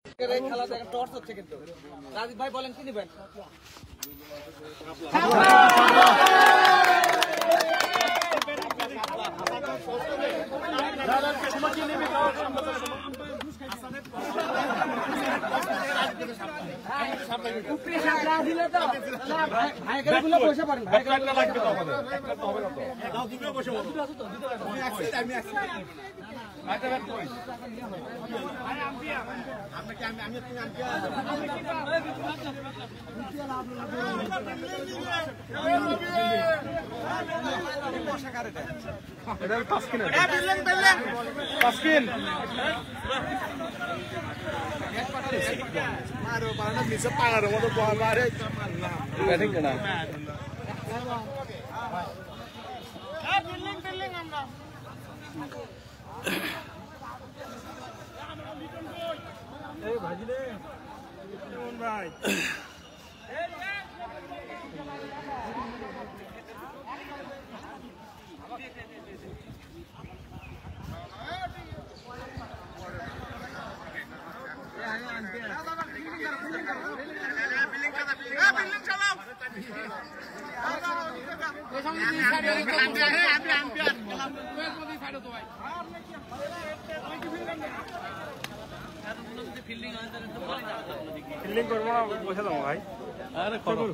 খেলা দেখেন টর্চ হচ্ছে কিন্তু রাজীব ভাই বলেন কি নেবেন বসে পারেন ভাই ফিল্ডিং করবো না বসে দাও ভাই আরে করো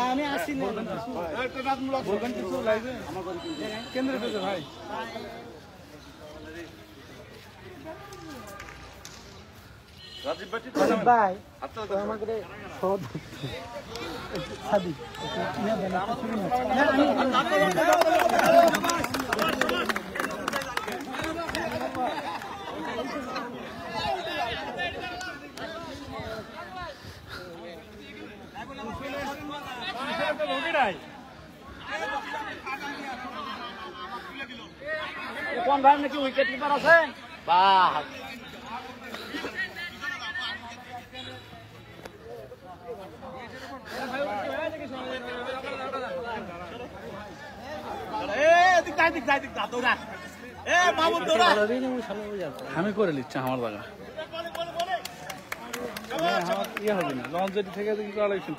আমি আসি কেন্দ্রে পেয়েছে ভাই রাজীব ভাই আমাকে সাদি কোন ভাই নাকি উইকেট কিপার আছে বাহ আমি করে নিচ্ছি আমার জায়গা ইয়ে হবে না লঞ্চ যেটি থেকে কি করা লাগছে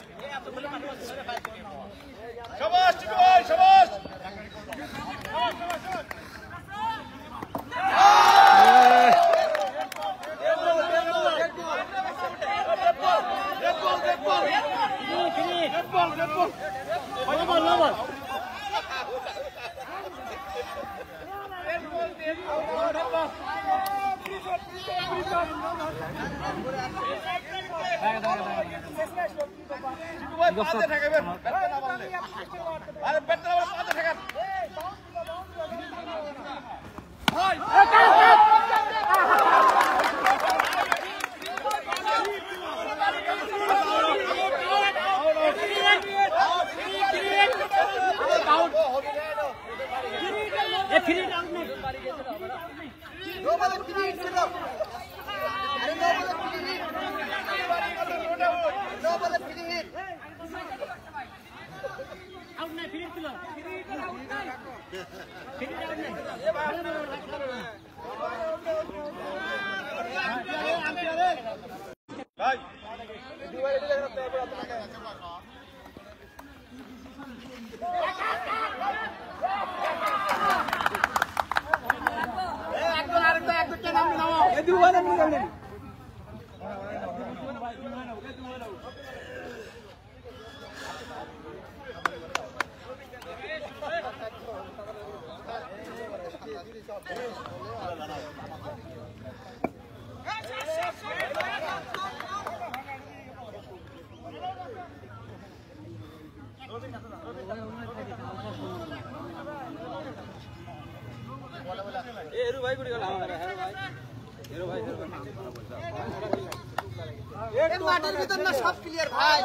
মাঠের ভিতর না সব ক্লিয়ার ভাই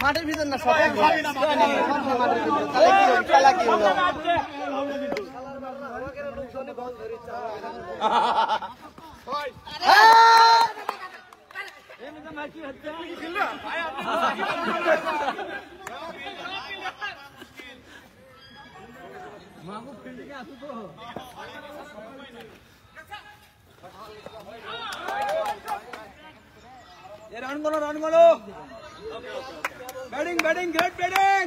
মাঠের ভিতর না সব মাঠের ভিতর খেলা কি হলো রান করো ব্যাটিং গ্রেট ব্যাটিং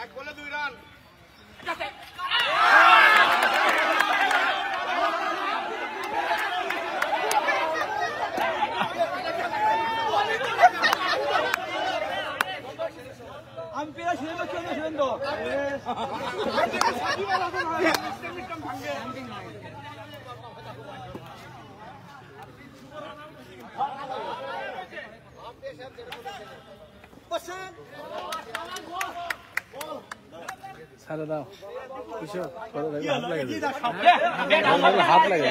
এক বলে 2 রান আমি পেরা ছিলেন তো ছাড়ে দাও কিছু হাত লাগে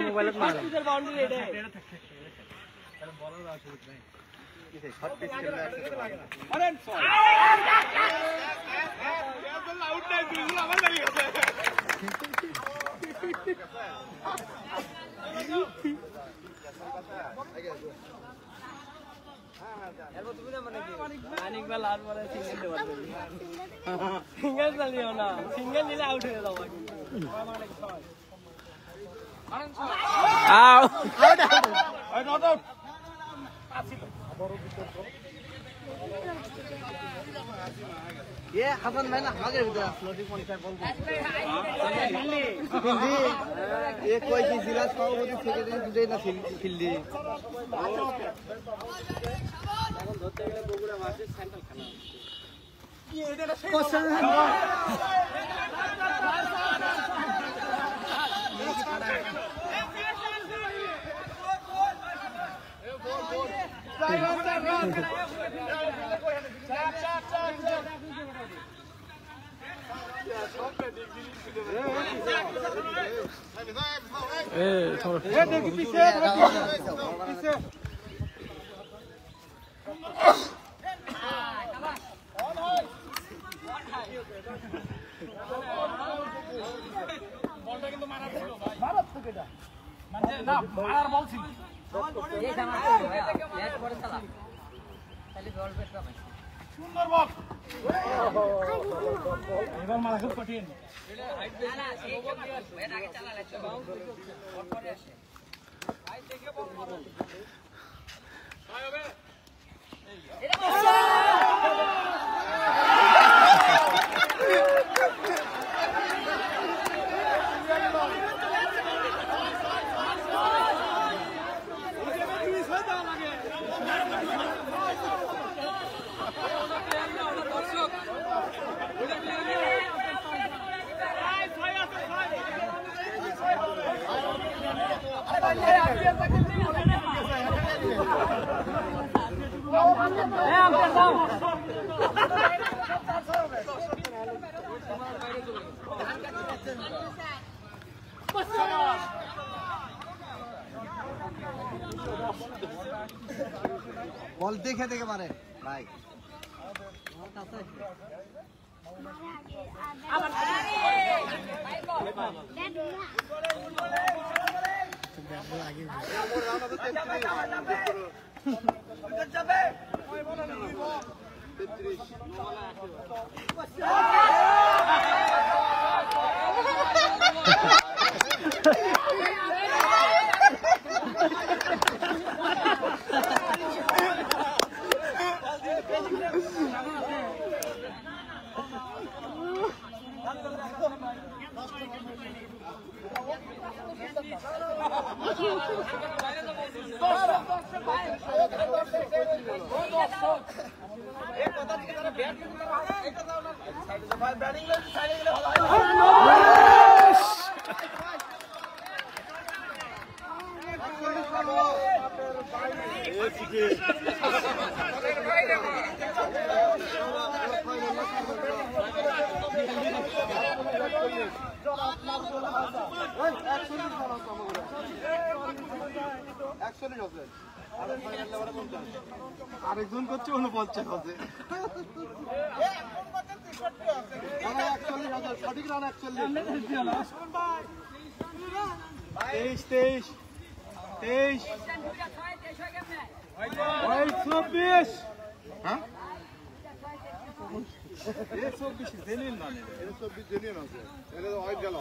মোবাইলত মারা সিঙ্গেল চালিও না সিঙ্গেল নিলে আউট হয়ে যাবো ये हसन में ना आगे इधर फ्लोटिंग पॉइंट पर बॉल ये कोई की जिला सभापति सेक्रेटारी जुड़े ना फील्डी এবার মারা খুব কঠিন বল দেখে দেখে মারে ভাই আরেকজন করছে 49 আছে সঠিক রান 41 23 23 হোয়াইট 24 হ্যাঁ এ 24 জেনুইন মানে এটা 24 জেনুইন আছে এটা তো হোয়াইট গেল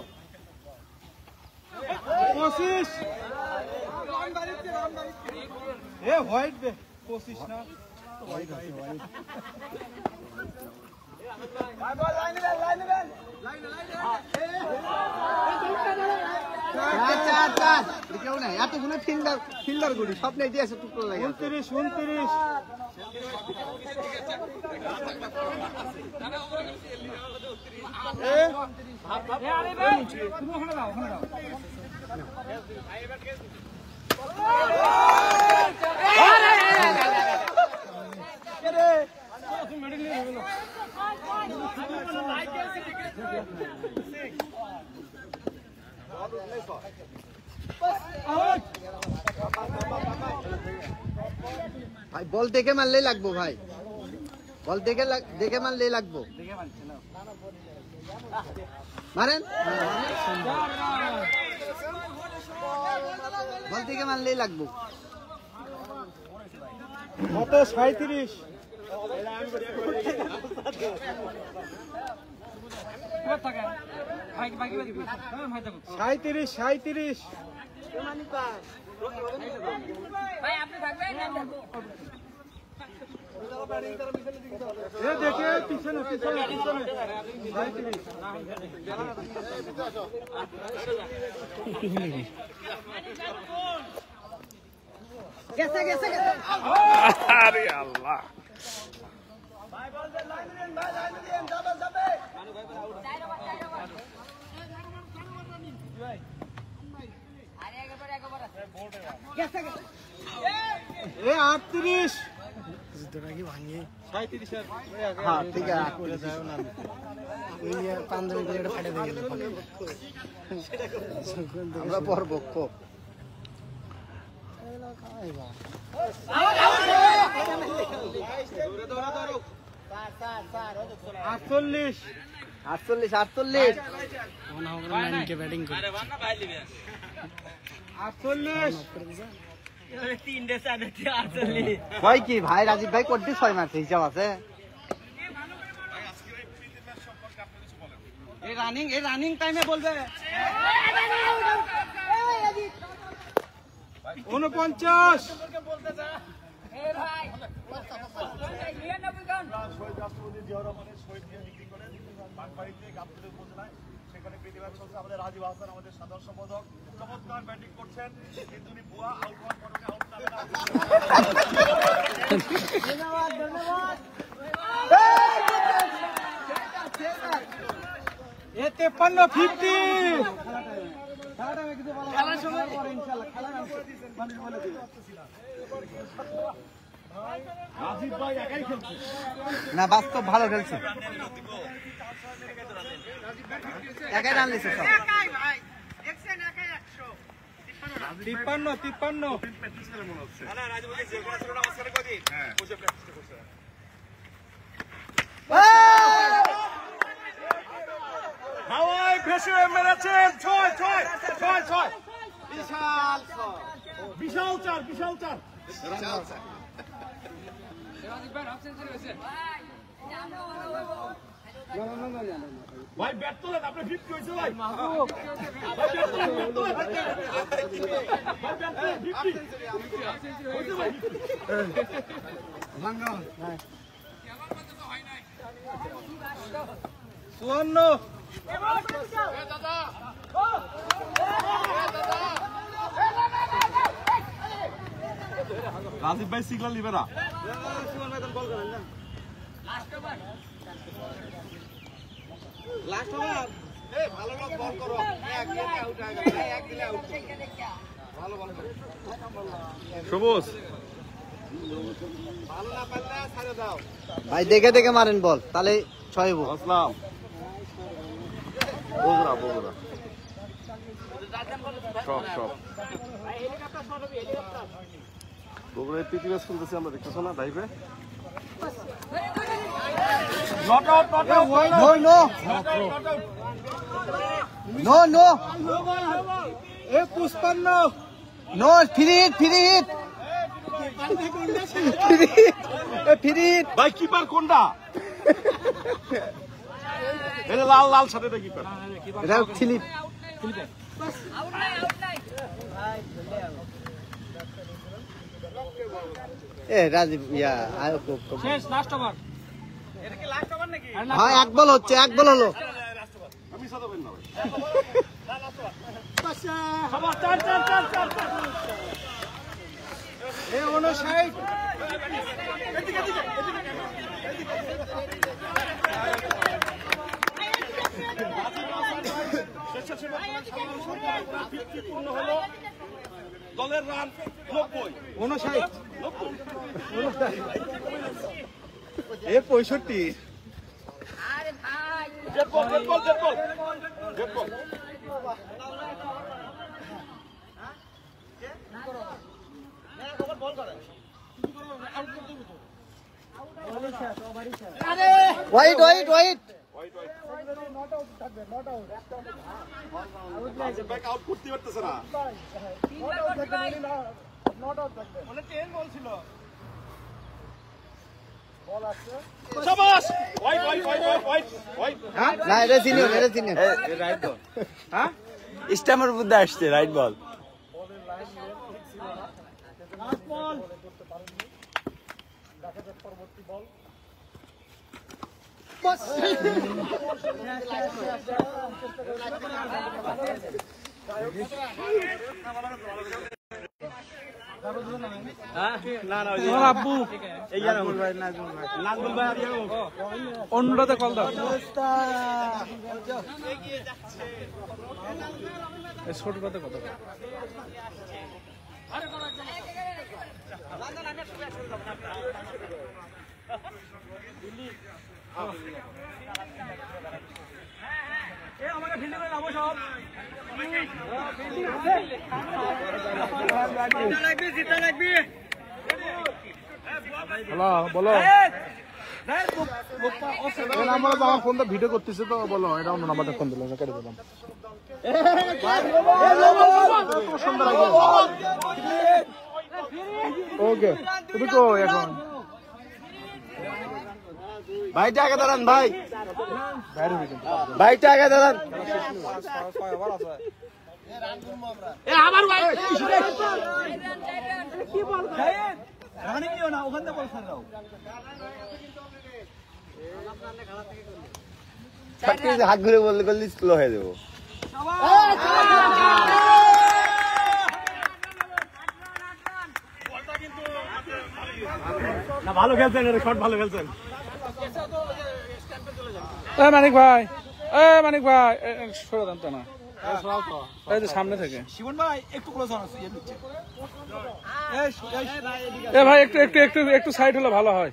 25 এ হোয়াইট বে 25 না হোয়াইট আছে হোয়াইট চার কেউ নাই এতগুলো ফিল্ডার গুলি সব নেই দিয়েছে টুকরো লাগে 29 তুমি ওখানে দাও ভাই বল দেখে মারলেই লাগবো ভাই বল দেখে মারলেই লাগবো মারেন বল দেখে মারলেই লাগবো কত 37 37 এ দেখে পিছনে গেছে আরে আল্লাহ এ 38 হ্যাঁ ঠিক আছে আমরা পরপক্ষ আটচল্লিশ 48 ভাই কি ভাই রাজীব ভাই কোটি 6 মারছে হিসাব আছে এই রানিং টাইমে বলবে 49 সেখানে প্রতিবাদ চলছে আমাদের রাজীব হাসান আমাদের সাধারণ সম্পাদক চমৎকার ব্যাটিং করছেন কিন্তু উনি বুয়া আউট হওয়ার পরে আউট এ 53 50 খেলার সময় পরে ইনশাআল্লাহ খেলা মানুষ বলে দিবে রাজীব ভাই একাই খেলছে না বাস্তব ভালো খেলছে একাই রান দিছে সব 53 প্র্যাকটিস করে মনে হচ্ছে হাওয়ায় ভেসে মেরেছেন 6 বিশাল চার ভাই ব্যাট তোলেন আপনি 50 হয়েছে ভাই রাজীব ভাই সিগন্যাল নিবে না লাস্ট ওভার ভালো লোক বল করো এক দিলে আউট হয়ে গেল এক দিলে আউট ভালো বল করো সবুজ ভালো না পারলে ছাড়ে দাও ভাই দেখে মারেন বল তাহলে 6 হবো আসসালাম বগুড়া সব বগুড়ায় পৃথিবী শুনতেছি আমরা দেখতেছো না লাইভে নো এ 55 নো ফ্রি হিট ভাই কিপার কোনটা? এটা লাল লাল সাথে কিপার। এটা ফিলিপ রাজীব ইয়া শেষ লাস্ট ওভার। এটা কি লাস্ট ওভার নাকি? হ্যাঁ এক বল হচ্ছে, এক বল হলো। আমি সাদা পেন না এ 59 দলের রান 90 59 এ 65 dead ball dead ball dead ball dead ball white white white back out করতে পারতেছে না। শাবাশ white white white white white না এটা সিনিয়র রাইট বল। হ্যাঁ স্ট্যামের মধ্যে আসছে রাইট বল। আব্বু অন্যটাতে কল দাও। ছোটটাতে কত? আমাকে ফিল্ডিং করে নামো সব। জিতা লাগবি। বলো নাম্বার আমার ফোনটা ভিডিও করতেছে তো বলো এটা অন্য নাম্বারটা ফোন দিলাম কেটে দিলাম। ওকে তুমি কো এখন ভাই টাকা দাঁড়ান ভাই, ভাই টাকা দাঁড়ান। হাত ঘুরে বললে করলে স্লো হয়ে যাবো। ভালো খেলছেন, শট ভালো খেলছেন। মানিক ভাই, মানিক ভাই সরে দেন তো না, এই যে সামনে থেকে শিবন ভাই একটু ক্লোজ হন। এ ভাই একটু একটু একটু একটু সাইড হলে ভালো হয়।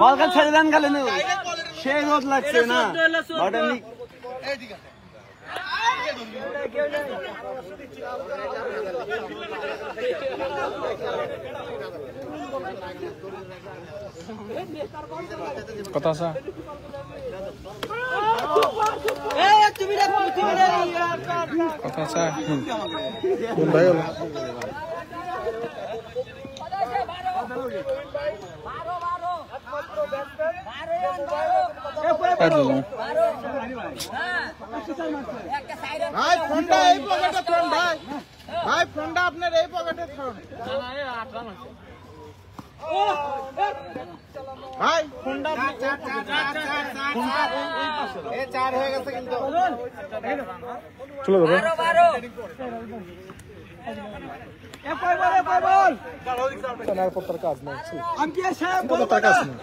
বল কাল ছেড়ে দেন গেলে সেই রোদ লাগছে না। কথা আছে কথা আছে কোন ভাই হলো ভাই ফোনটা এই পকেটে থন ভাই, ভাই ফোনটা আপনার এই পকেটে থন ভাই, ফোনটা এই 4 হয়ে গেছে কিন্তু চলো দাদা আর পত্র কাজ নেই পত্র কাজ নেই।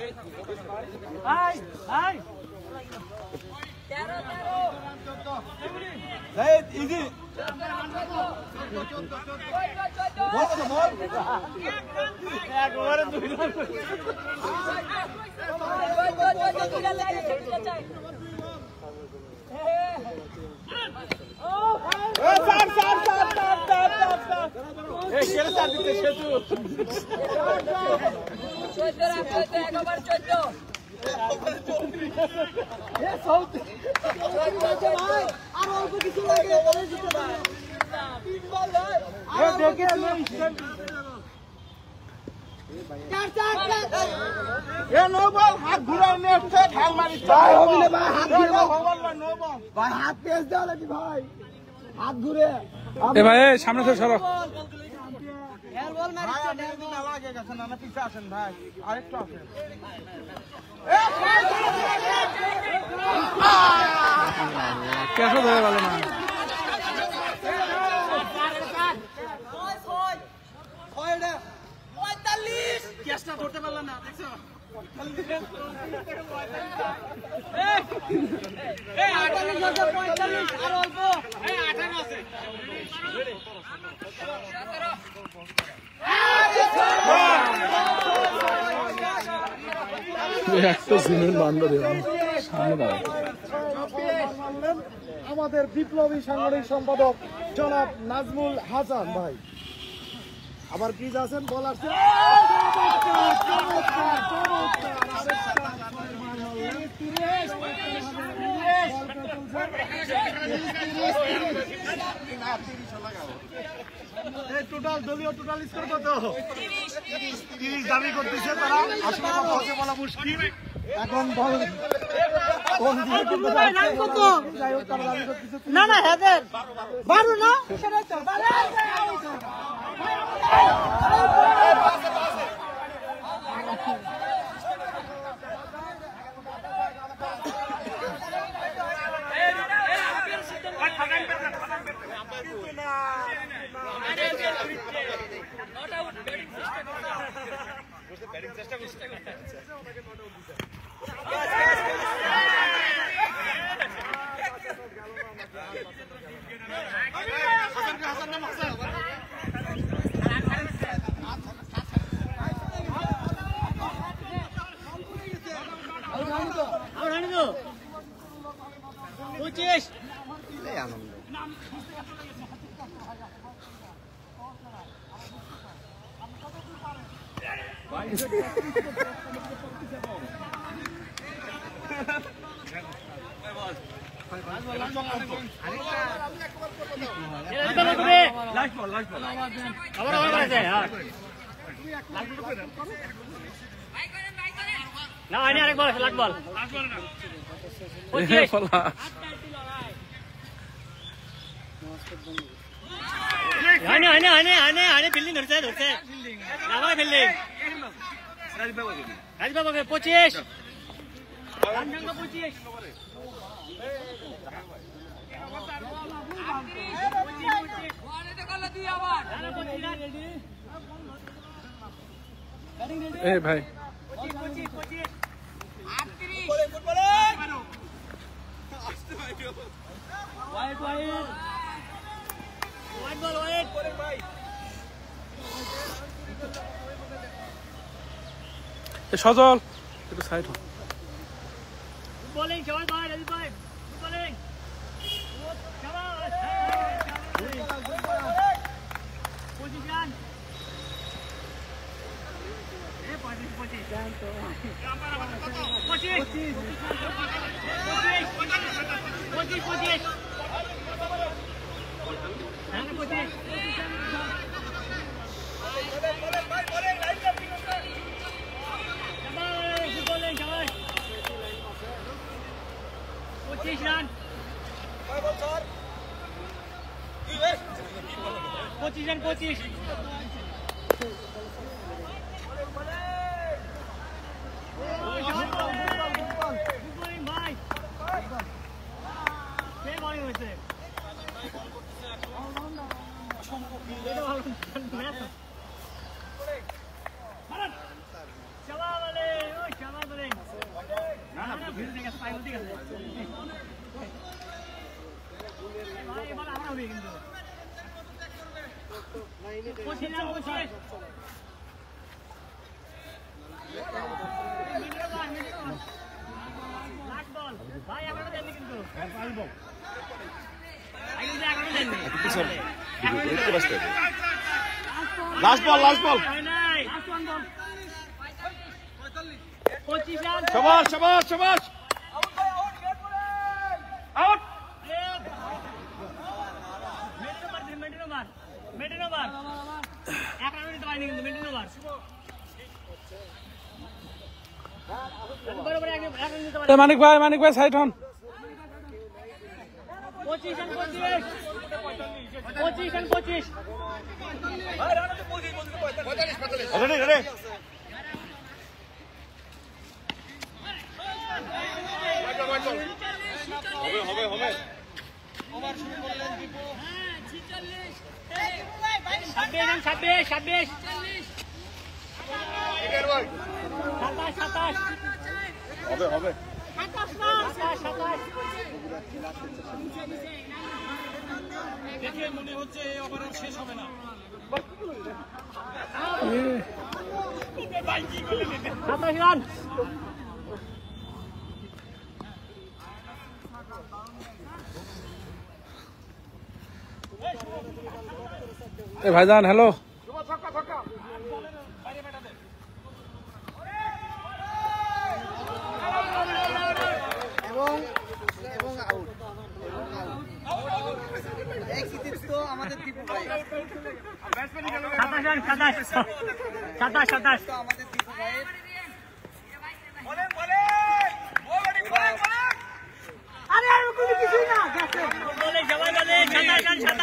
হাত ঘুরাই নিয়ে ঢাল মারিস ভাই, হাত পেঁচ দেওয়া নাকি ভাই, হাত ঘুরে এ ভাই সামনে থেকে সরো। লাগে গেছে না, পিছিয়ে আসেন ভাই, আরেকটু আসেন। কেসো ধরে গেল না। কেসটা ধরতে পারলাম না, দেখছো? একটা সিমেন্ট বান্ড দেওয়া সামনে দাঁড়ায়। আমাদের বিপ্লবী সাংগঠনিক সম্পাদক জনাব নাজমুল হাসান ভাই, আবার প্লিজ আছেন বলার টোটাল দলীয় টোটাল স্কোর কত? 30 দাবি করতেছে তারা, আসলে কথা বলা মুশকিল। এখন বল না না হেদের বারো না সেটাই তো না হয়নি, আরেক বল, লাস্ট বল। হয়নি হয়নি হয়নি হয়নি হয়নি, ফিল্ডিং ধরছে ধরছে আমার ফিল্ডিং। রাজবাবুকে 25 এ ভাই সজল একটু সাইড হ। বোলিং সবাই ভাই, রাজীব ভাই বোলিং পজিশন এ 25 রান 25 রান 25 ভাই কে বলিং হয়েছে লাস্ট বল, লাস্ট বল। 25 শাবাশ শাবাশ শাবাশ আউট মানিক ভাই সাইড হন। 25 and 25. 25 and 25. হবে 26. 27. হবে দেখে মনে হচ্ছে এই ওভার আর শেষ হবে না। 27 রান। ভাইজান হ্যালো। এবং আউট এক কৃতিত্ব আমাদের দীপু ভাই। 27 রান 27 আমাদের দীপু ভাইয়ের বলে জবাই বলে 27 রান 27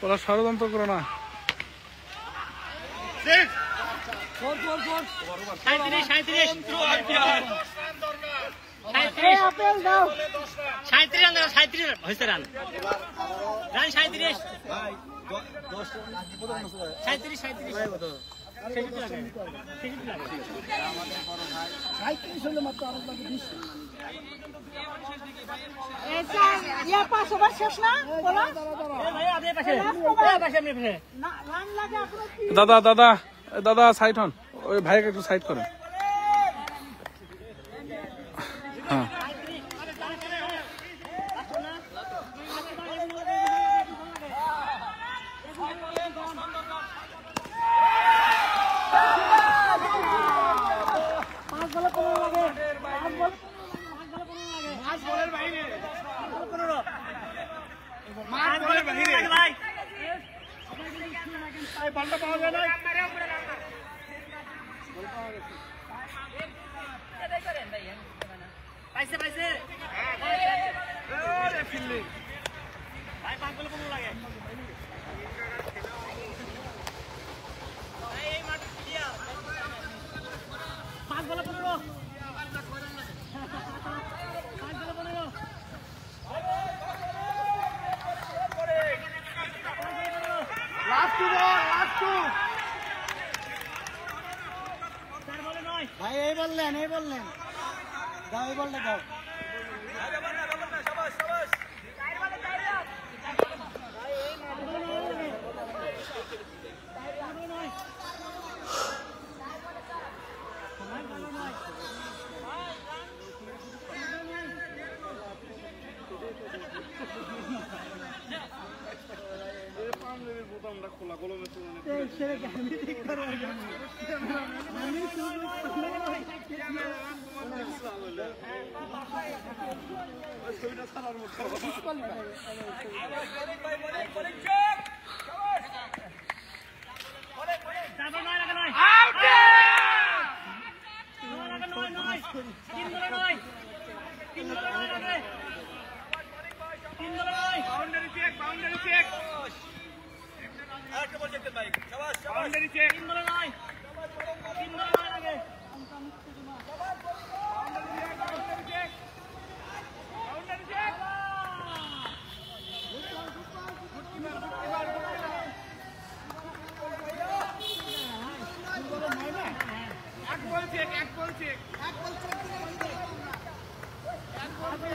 পলাশ ষড়যন্ত্র করো না। 5 শেষ না দাদা সাইড হন, ওই ভাইকে একটু সাইড করেন। হ্যাঁ ভাই এই বললেন দাও এই বলটা দাও। আমরা খোলা কলমে ছবিটা ছাড়ার মতো বাউন্ডারি চেক বাউন্ডারি চেক আরেকটা বল দেখতে ভাই শাবাশ বাউন্ডারি চেক তিন বল নয় লাগে বাউন্ডারি চেক বাউন্ডারি চেক এক বল চেক এক বল চেক এক বল চেক এক বল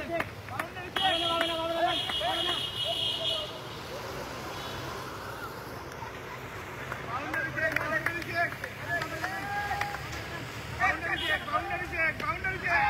চেক বাউন্ডারি চেক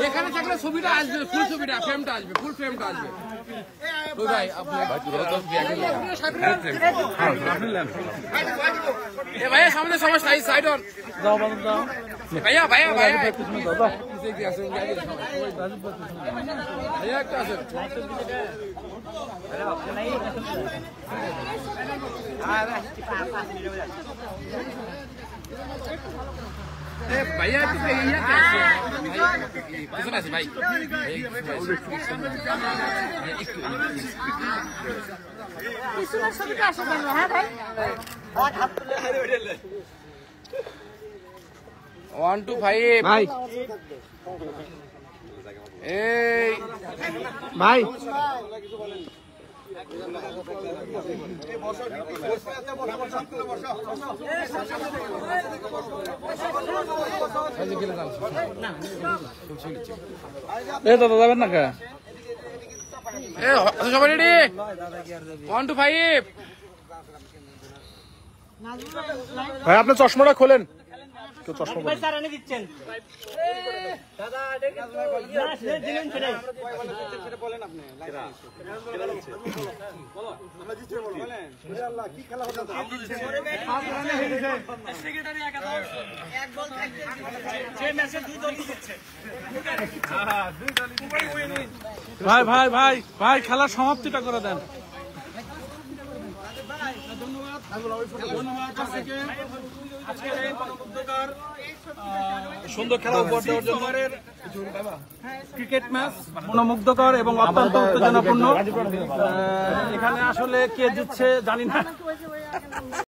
এখানে থাকলে ছবিটা আসবে, ফুল ছবিটা ফ্রেমটা আসবে, ফুল ফ্রেমটা আসবে। ওই ভাই আপনি এ ভাইয়া সামনে সবাই সাইড অন দাও বলুন দাও ভাইয়া ভাইয়া ভাইয়া পিছনে দাও দাও পিছে কি আছে ভাইয়া একটা আছে भैया तो भैया कैसे कितना है भाई वन टू फाइव भाई भाई দাদা যাবেন না কে সবাই রেডি 1 2 5 ভাই আপনি চশমাটা খোলেন তো চশমা ভাই স্যার এনে দিচ্ছেন দাদা দিলেন ছেড়ে বলেন আপনি বলো আমরা জিততে বলো বলেন আল্লাহ কি খেলা হলো সেক্রেটারি একাদশ এক বল থাকতে যে ম্যাচে দুই দলই জিতছে হ্যাঁ দুই দলই ভাই ভাই ভাই ভাই খেলার সমাপ্তিটা করে দেন ধন্যবাদ ধন্যবাদ আজকের এই মনোমুগ্ধকর সুন্দর খেলা উপহার দেওয়ার জন্য ক্রিকেট ম্যাচ মনোমুগ্ধকর এবং অত্যন্ত উত্তেজনাপূর্ণ। এখানে আসলে কে জিতছে জানি না।